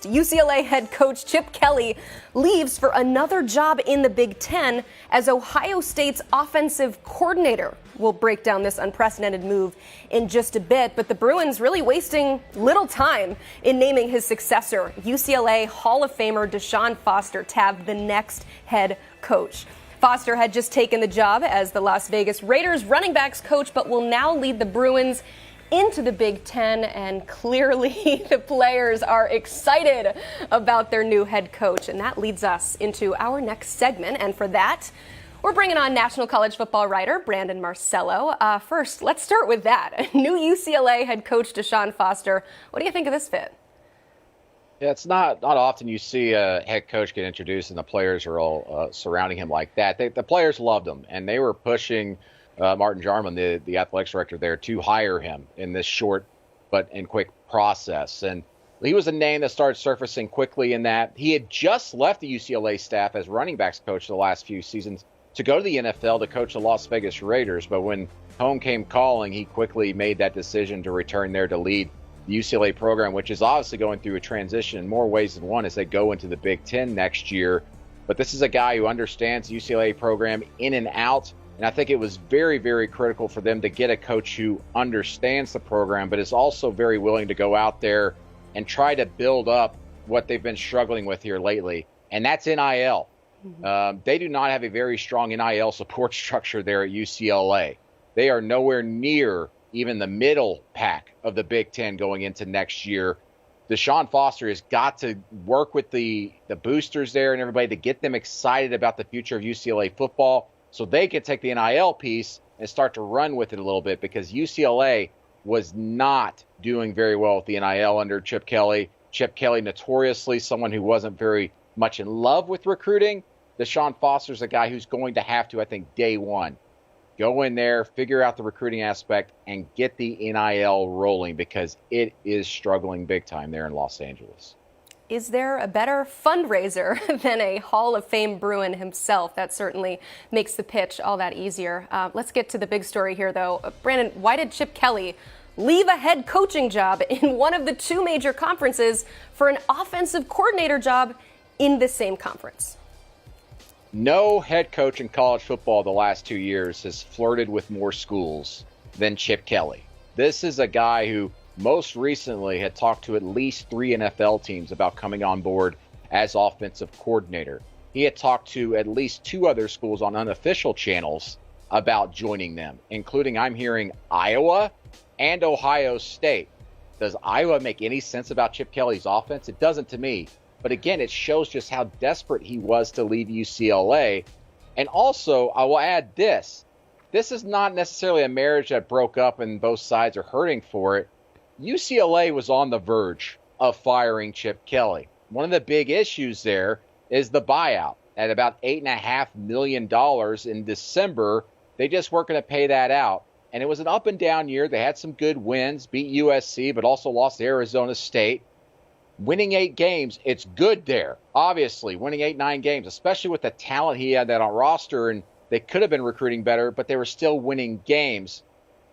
UCLA head coach Chip Kelly leaves for another job in the Big Ten as Ohio State's offensive coordinator. We'll break down this unprecedented move in just a bit, but the Bruins really wasting little time in naming his successor. UCLA Hall of Famer Deshaun Foster tabbed the next head coach. Foster had just taken the job as the Las Vegas Raiders running backs coach, but will now lead the Bruins into the Big Ten, and clearly the players are excited about their new head coach. And that leads us into our next segment. And for that, we're bringing on National College Football writer Brandon Marcello. First, let's start with that. New UCLA head coach Deshaun Foster. What do you think of this fit? Yeah, it's not often you see a head coach get introduced and the players are all surrounding him like that. The players loved him, and they were pushing Martin Jarman, the athletics director there, to hire him in this short and quick process. And he was a name that started surfacing quickly in that he had just left the UCLA staff as running backs coach the last few seasons to go to the NFL to coach the Las Vegas Raiders. But when home came calling, he quickly made that decision to return there to lead the UCLA program, which is obviously going through a transition in more ways than one as they go into the Big Ten next year. But this is a guy who understands the UCLA program in and out. And I think it was very, very critical for them to get a coach who understands the program, but is also very willing to go out there and try to build up what they've been struggling with here lately. And that's NIL. They do not have a very strong NIL support structure there at UCLA. They are nowhere near even the middle pack of the Big Ten going into next year. Deshaun Foster has got to work with the boosters there and everybody to get them excited about the future of UCLA football, so they can take the NIL piece and start to run with it a little bit, because UCLA was not doing very well with the NIL under Chip Kelly. Chip Kelly, notoriously someone who wasn't very much in love with recruiting. Deshaun Foster's a guy who's going to have to, I think, day one, go in there, figure out the recruiting aspect, and get the NIL rolling, because it is struggling big time there in Los Angeles. Is there a better fundraiser than a Hall of Fame Bruin himself? That certainly makes the pitch all that easier. Let's get to the big story here, though. Brandon, why did Chip Kelly leave a head coaching job in one of the two major conferences for an offensive coordinator job in the same conference? No head coach in college football the last 2 years has flirted with more schools than Chip Kelly. This is a guy who most recently had talked to at least 3 NFL teams about coming on board as offensive coordinator. He had talked to at least 2 other schools on unofficial channels about joining them, including, I'm hearing, Iowa and Ohio State. Does Iowa make any sense about Chip Kelly's offense? It doesn't to me. But again, it shows just how desperate he was to leave UCLA. And also, I will add this. This is not necessarily a marriage that broke up and both sides are hurting for it. UCLA was on the verge of firing Chip Kelly. One of the big issues there is the buyout. At about $8.5 million in December, they just weren't going to pay that out. And it was an up and down year. They had some good wins, beat USC, but also lost to Arizona State. Winning 8 games, it's good there. Obviously, winning 8-9 games, especially with the talent he had that on roster, and they could have been recruiting better, but they were still winning games.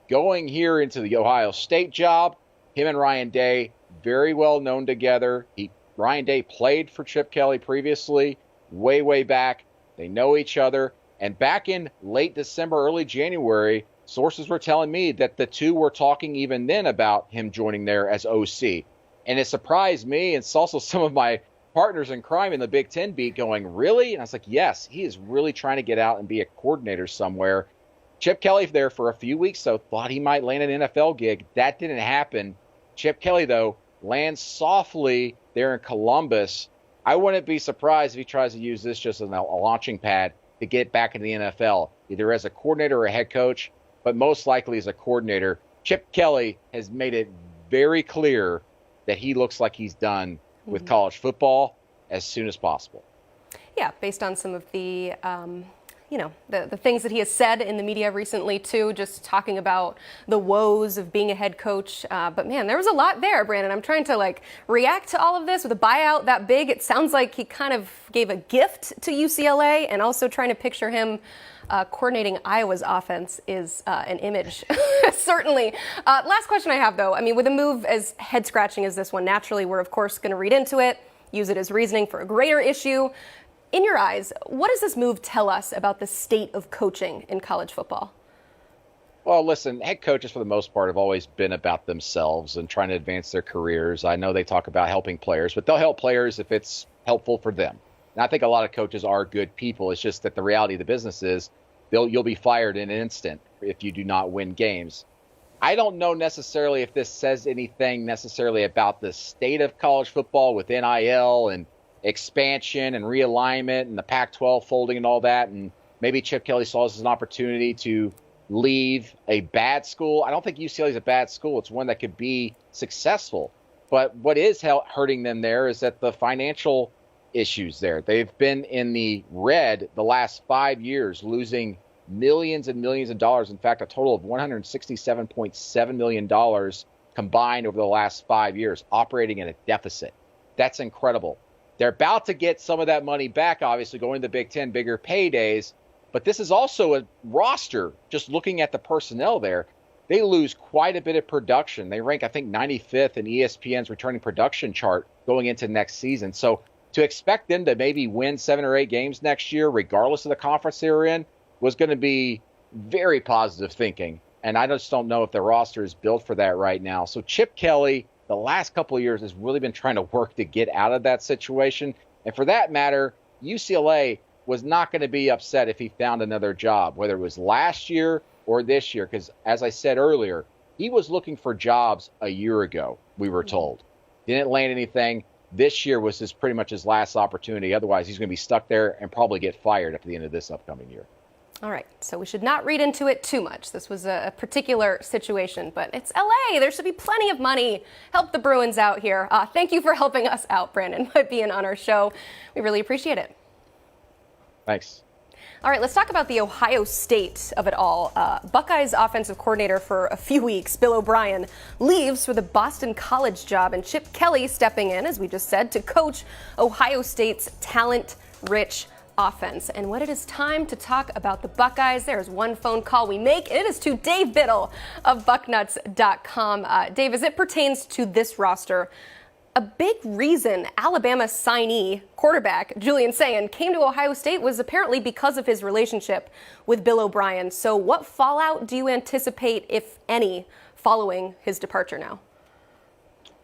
Going here into the Ohio State job, him and Ryan Day, very well known together. Ryan Day played for Chip Kelly previously, way back. They know each other. And back in late December, early January, sources were telling me that the two were talking even then about him joining there as OC. And it surprised me, and it's also some of my partners in crime in the Big Ten beat going, really? And I was like, yes, he is really trying to get out and be a coordinator somewhere. Chip Kelly there for a few weeks, though, thought he might land an NFL gig. That didn't happen. Chip Kelly, though, lands softly there in Columbus. I wouldn't be surprised if he tries to use this just as a launching pad to get back into the NFL, either as a coordinator or a head coach, but most likely as a coordinator. Chip Kelly has made it very clear that he looks like he's done with college football as soon as possible. Yeah, based on some of the the things that he has said in the media recently, too, just talking about the woes of being a head coach. But, man, there was a lot there, Brandon. I'm trying to, react to all of this with a buyout that big. It sounds like he kind of gave a gift to UCLA, and also trying to picture him coordinating Iowa's offense is an image, certainly. Last question I have, though. I mean, with a move as head-scratching as this one, naturally, we're, of course, going to read into it, use it as reasoning for a greater issue. In your eyes, what does this move tell us about the state of coaching in college football? Well, listen, head coaches for the most part have always been about themselves and trying to advance their careers. I know they talk about helping players, but they'll help players if it's helpful for them. And I think a lot of coaches are good people. It's just that the reality of the business is you'll be fired in an instant if you do not win games. I don't know necessarily if this says anything necessarily about the state of college football with NIL and expansion and realignment and the Pac-12 folding and all that. And maybe Chip Kelly saw this as an opportunity to leave a bad school. I don't think UCLA is a bad school. It's one that could be successful. But what is hurting them there is that the financial issues there. They've been in the red the last 5 years, losing millions and millions of dollars. In fact, a total of $167.7 million combined over the last 5 years, operating in a deficit. That's incredible. They're about to get some of that money back, obviously, going to the Big Ten, bigger paydays. But this is also a roster, just looking at the personnel there. They lose quite a bit of production. They rank, I think, 95th in ESPN's returning production chart going into next season. So to expect them to maybe win 7 or 8 games next year, regardless of the conference they were in, was going to be very positive thinking. And I just don't know if the roster is built for that right now. So Chip Kelly, the last couple of years, has really been trying to work to get out of that situation. And for that matter, UCLA was not going to be upset if he found another job, whether it was last year or this year. Because as I said earlier, he was looking for jobs a year ago, we were told. Didn't land anything. This year was pretty much his last opportunity. Otherwise, he's going to be stuck there and probably get fired at the end of this upcoming year. All right, so we should not read into it too much. This was a particular situation, but it's LA. There should be plenty of money. Help the Bruins out here. Thank you for helping us out, Brandon, by being on our show. We really appreciate it. Thanks. All right, let's talk about the Ohio State of it all. Buckeyes offensive coordinator for a few weeks, Bill O'Brien, leaves for the Boston College job, and Chip Kelly stepping in, as we just said, to coach Ohio State's talent-rich offense. And when it is time to talk about the Buckeyes, there's one phone call we make, and it is to Dave Biddle of Bucknuts.com. Dave, as it pertains to this roster, a big reason Alabama signee quarterback Julian Sayin came to Ohio State was apparently because of his relationship with Bill O'Brien. So what fallout do you anticipate, if any, following his departure now?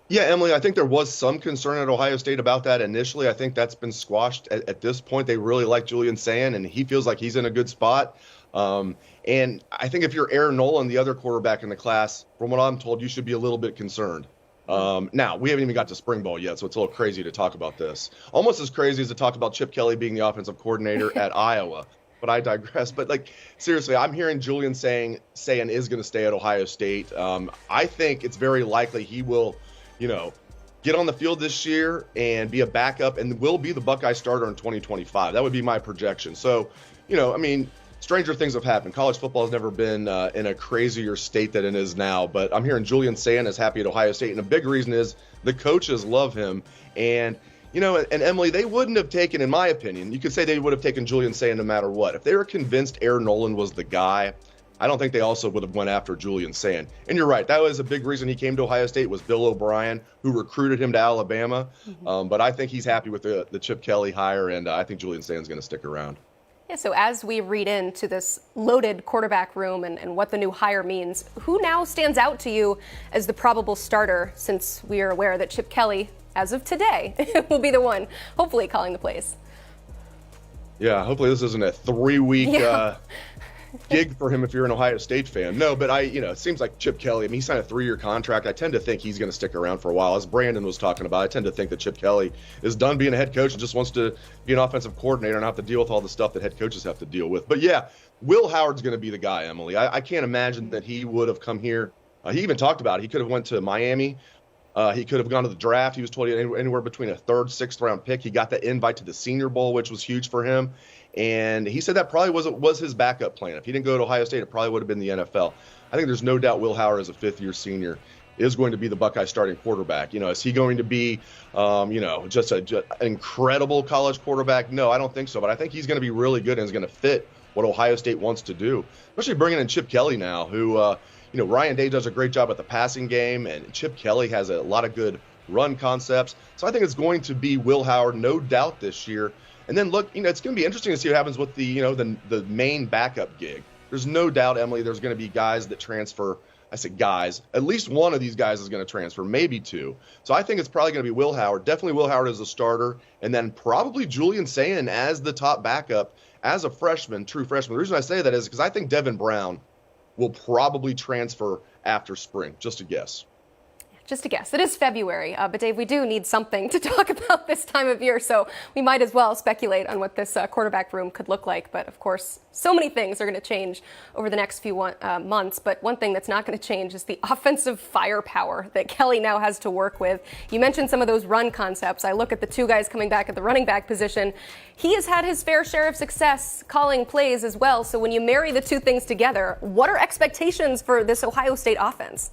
Yeah, Emily, I think there was some concern at Ohio State about that initially. I think that's been squashed at this point. They really like Julian Sayin, and he feels like he's in a good spot. And I think if you're Aaron Noland, the other quarterback in the class, from what I'm told, you should be a little bit concerned. Now, we haven't even got to spring ball yet, so it's a little crazy to talk about this. Almost as crazy as to talk about Chip Kelly being the offensive coordinator at Iowa. But I digress. But, seriously, I'm hearing Julian Sayin is going to stay at Ohio State. I think it's very likely he will get on the field this year and be a backup and will be the Buckeye starter in 2025. That would be my projection. So, stranger things have happened. College football has never been in a crazier state than it is now. But I'm hearing Julian Sayin is happy at Ohio State. And a big reason is the coaches love him. And, and Emily, they wouldn't have taken, in my opinion, you could say they would have taken Julian Sayin no matter what. If they were convinced Aaron Noland was the guy, I don't think they also would have went after Julian Sayin. And you're right. That was a big reason he came to Ohio State was Bill O'Brien, who recruited him to Alabama. Mm-hmm. But I think he's happy with the Chip Kelly hire, and I think Julian Sayin's going to stick around. Yeah, so as we read into this loaded quarterback room and what the new hire means, who now stands out to you as the probable starter, since we are aware that Chip Kelly, as of today, will be the one hopefully calling the plays? Yeah, hopefully this isn't a 3-week gig for him if you're an Ohio State fan. No, but it seems like Chip Kelly, he signed a 3-year contract. I tend to think he's going to stick around for a while. As Brandon was talking about, I tend to think that Chip Kelly is done being a head coach and just wants to be an offensive coordinator and not have to deal with all the stuff that head coaches have to deal with. But yeah, Will Howard's going to be the guy, Emily. I can't imagine that he would have come here. He even talked about it. He could have went to Miami He could have gone to the draft. He was told anywhere between a third, sixth round pick. He got that invite to the Senior Bowl, which was huge for him. And he said that probably was his backup plan. If he didn't go to Ohio State, it probably would have been the NFL. I think there's no doubt Will Howard, as a fifth-year senior, is going to be the Buckeye starting quarterback. Is he going to be, just an incredible college quarterback? No, I don't think so. But I think he's going to be really good and is going to fit what Ohio State wants to do, especially bringing in Chip Kelly now, who, Ryan Day does a great job at the passing game, and Chip Kelly has a lot of good run concepts. So I think it's going to be Will Howard, no doubt, this year. And then look, it's going to be interesting to see what happens with the main backup gig. There's no doubt, Emily, there's going to be guys that transfer. I said guys. At least one of these guys is going to transfer, maybe two. So I think it's probably going to be Will Howard. Definitely Will Howard as a starter, and then probably Julian Sayin as the top backup as a freshman, true freshman. The reason I say that is because I think Devin Brown will probably transfer after spring. Just a guess. Just a guess. It is February, but Dave, we do need something to talk about this time of year, so we might as well speculate on what this quarterback room could look like. But of course, so many things are going to change over the next few months. But one thing that's not going to change is the offensive firepower that Kelly now has to work with. You mentioned some of those run concepts. I look at the two guys coming back at the running back position. He has had his fair share of success calling plays as well. So when you marry the two things together, what are expectations for this Ohio State offense?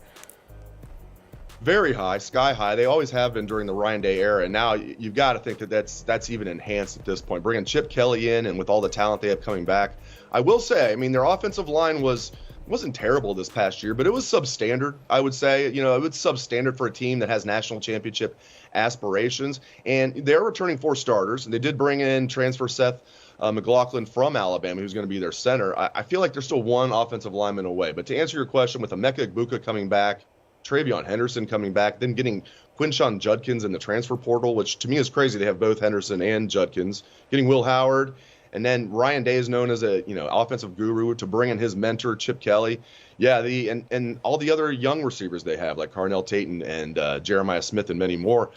Very high, sky high. They always have been during the Ryan Day era. And now you've got to think that that's even enhanced at this point. Bringing Chip Kelly in and with all the talent they have coming back. I will say, their offensive line wasn't terrible this past year, but it was substandard, I would say. It was substandard for a team that has national championship aspirations. And they're returning 4 starters. And they did bring in transfer Seth McLaughlin from Alabama, who's going to be their center. I feel like they're still one offensive lineman away. But to answer your question, with Emeka Egbuka coming back, Travion Henderson coming back, then getting Quinshon Judkins in the transfer portal, which to me is crazy. They have both Henderson and Judkins. Getting Will Howard, and then Ryan Day is known as a offensive guru to bring in his mentor Chip Kelly. Yeah, and all the other young receivers they have like Carnell Tate and Jeremiah Smith and many more.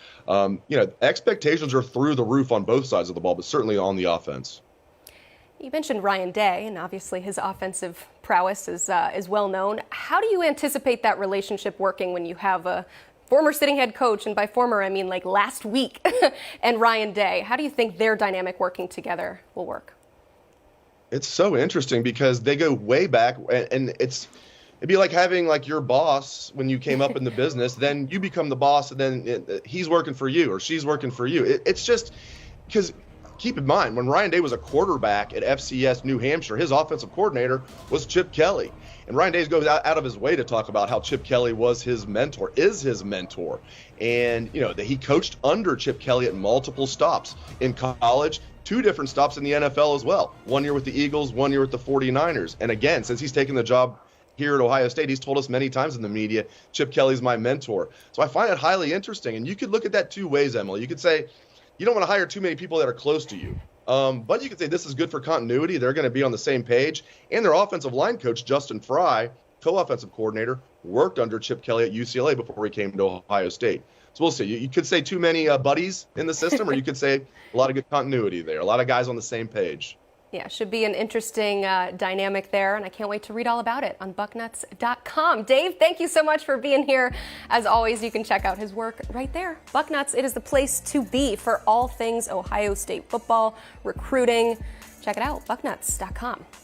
Expectations are through the roof on both sides of the ball, but certainly on the offense. You mentioned Ryan Day, and obviously his offensive prowess is well known. How do you anticipate that relationship working when you have a former sitting head coach, and by former I mean like last week, and Ryan Day? How do you think their dynamic working together will work? It's so interesting because they go way back, and it'd be like having like your boss when you came up in the business, then you become the boss, and then he's working for you or she's working for you. It's just because. Keep in mind, when Ryan Day was a quarterback at FCS New Hampshire, his offensive coordinator was Chip Kelly. And Ryan Day goes out of his way to talk about how Chip Kelly was his mentor, is his mentor. And, that he coached under Chip Kelly at multiple stops in college, 2 different stops in the NFL as well. 1 year with the Eagles, 1 year with the 49ers. And again, since he's taken the job here at Ohio State, he's told us many times in the media, Chip Kelly's my mentor. So I find it highly interesting. And you could look at that 2 ways, Emily. You could say, you don't want to hire too many people that are close to you. But you could say this is good for continuity. They're going to be on the same page. And their offensive line coach, Justin Fry, co-offensive coordinator, worked under Chip Kelly at UCLA before he came to Ohio State. So we'll see. You could say too many buddies in the system, or you could say a lot of good continuity there, a lot of guys on the same page. Yeah, should be an interesting dynamic there, and I can't wait to read all about it on bucknuts.com. Dave, thank you so much for being here. As always, you can check out his work right there. Bucknuts, it is the place to be for all things Ohio State football, recruiting. Check it out, bucknuts.com.